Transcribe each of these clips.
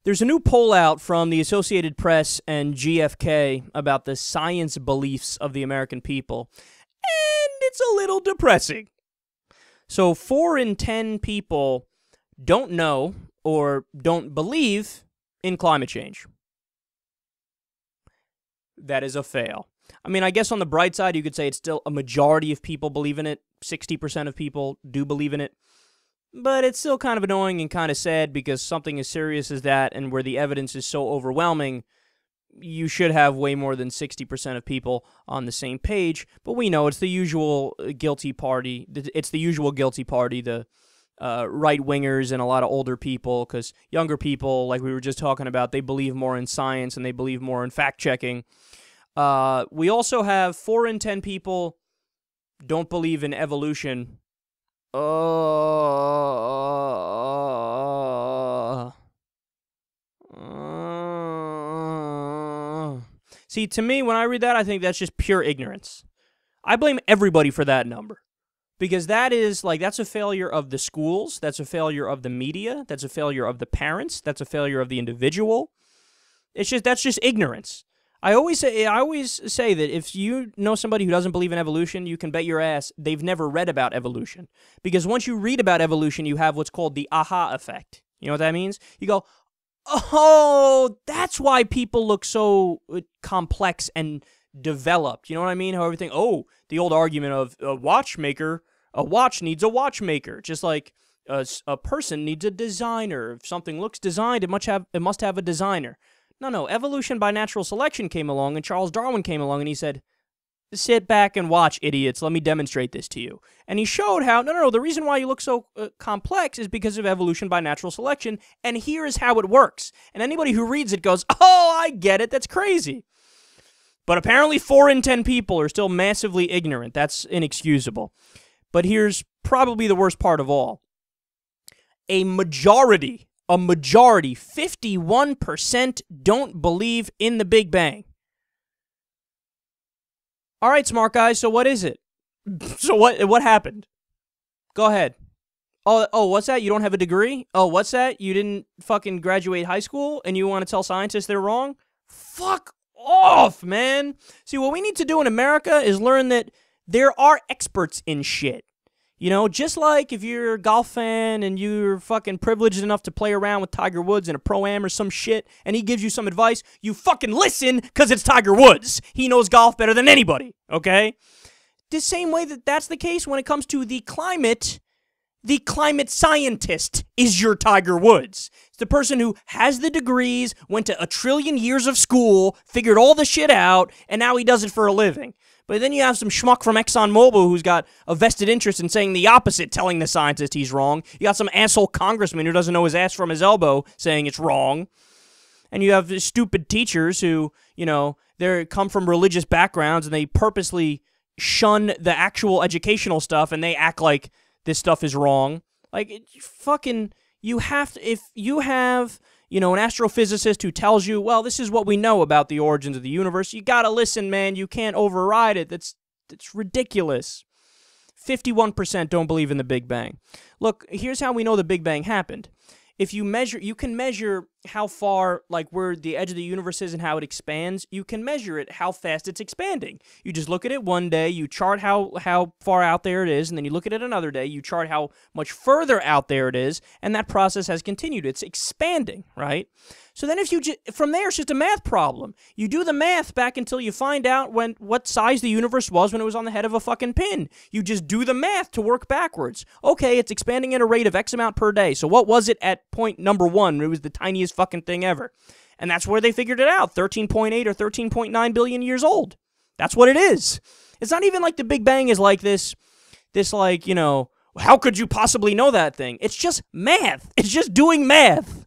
There's a new poll out from the Associated Press and GFK about the science beliefs of the American people, and it's a little depressing. So 4 in 10 people don't know or don't believe in climate change. That is a fail. I mean, I guess on the bright side, you could say it's still a majority of people believe in it. 60% of people do believe in it. But it's still kind of annoying and kind of sad because something as serious as that and where the evidence is so overwhelming, you should have way more than 60% of people on the same page. But we know it's the usual guilty party. It's the usual guilty party, the right-wingers and a lot of older people, because younger people, like we were just talking about, they believe more in science and they believe more in fact-checking. We also have 4 in 10 people don't believe in evolution. See, to me, when I read that, I think that's just pure ignorance. I blame everybody for that number. Because that is, like, that's a failure of the schools, that's a failure of the media, that's a failure of the parents, that's a failure of the individual. That's just ignorance. I always say that if you know somebody who doesn't believe in evolution, you can bet your ass they've never read about evolution. Because once you read about evolution, you have what's called the aha effect. You know what that means? You go, oh, that's why people look so complex and developed. You know what I mean? How everything, the old argument of a watchmaker, a watch needs a watchmaker. Just like a person needs a designer. If something looks designed, it must have a designer. No, evolution by natural selection came along, and Charles Darwin came along, and he said, sit back and watch, idiots. Let me demonstrate this to you. And he showed how, the reason why you look so complex is because of evolution by natural selection, and here is how it works. And anybody who reads it goes, oh, I get it, that's crazy. But apparently 4 in 10 people are still massively ignorant. That's inexcusable. But here's probably the worst part of all. A majority, 51% don't believe in the Big Bang. All right, smart guys, so what is it? So what happened? Go ahead. Oh, what's that? You don't have a degree? Oh, what's that? You didn't fucking graduate high school and you want to tell scientists they're wrong? Fuck off, man. See, what we need to do in America is learn that there are experts in shit. You know, just like if you're a golf fan and you're fucking privileged enough to play around with Tiger Woods in a Pro-Am or some shit, and he gives you some advice, you fucking listen because it's Tiger Woods. He knows golf better than anybody, okay? The same way that's the case when it comes to the climate scientist is your Tiger Woods. It's the person who has the degrees, went to 1 trillion years of school, figured all the shit out, and now he does it for a living. But then you have some schmuck from ExxonMobil who's got a vested interest in saying the opposite, telling the scientist he's wrong. You got some asshole congressman who doesn't know his ass from his elbow saying it's wrong. And you have stupid teachers who, they come from religious backgrounds and they purposely shun the actual educational stuff and they act like this stuff is wrong. Like, if you have an astrophysicist who tells you, well, this is what we know about the origins of the universe, you gotta listen, man. You can't override it. That's ridiculous. 51% don't believe in the Big Bang. Look, here's how we know the Big Bang happened. If you can measure how far, like where the edge of the universe is and how it expands, you can measure it, how fast it's expanding. You just look at it one day, you chart how far out there it is, and then you look at it another day, you chart how much further out there it is, and that process has continued. It's expanding, right? So then from there, it's just a math problem. You do the math back until you find out what size the universe was when it was on the head of a fucking pin. You just do the math to work backwards. Okay, it's expanding at a rate of X amount per day. So what was it at point number 1? It was the tiniest fucking thing ever. And that's where they figured it out, 13.8 or 13.9 billion years old. That's what it is. It's not even like the Big Bang is like this like, how could you possibly know that thing? It's just math. It's just doing math.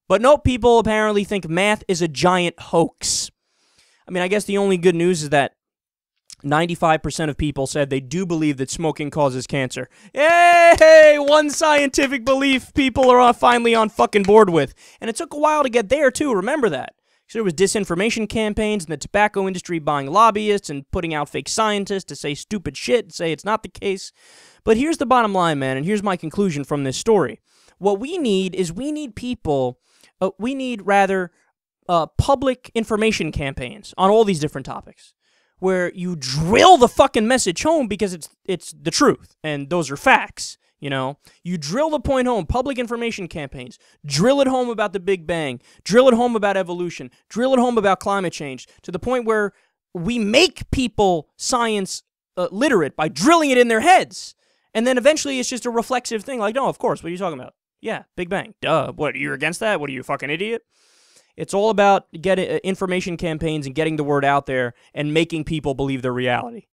But no, people apparently think math is a giant hoax. I mean, I guess the only good news is that 95% of people said they do believe that smoking causes cancer. Hey, one scientific belief people are finally on fucking board with. And it took a while to get there, too. Remember that. So there was disinformation campaigns and the tobacco industry buying lobbyists and putting out fake scientists to say stupid shit and say it's not the case. But here's the bottom line, man, and here's my conclusion from this story. What we need is people We need, rather, public information campaigns on all these different topics, where you drill the fucking message home because it's the truth, and those are facts. You know, you drill the point home, public information campaigns, drill it home about the Big Bang, drill it home about evolution, drill it home about climate change, to the point where we make people science literate by drilling it in their heads. And then eventually it's just a reflexive thing, like, no, of course, what are you talking about? Yeah, Big Bang, duh. What, you're against that? What are you, a fucking idiot? It's all about getting information campaigns and getting the word out there and making people believe their reality.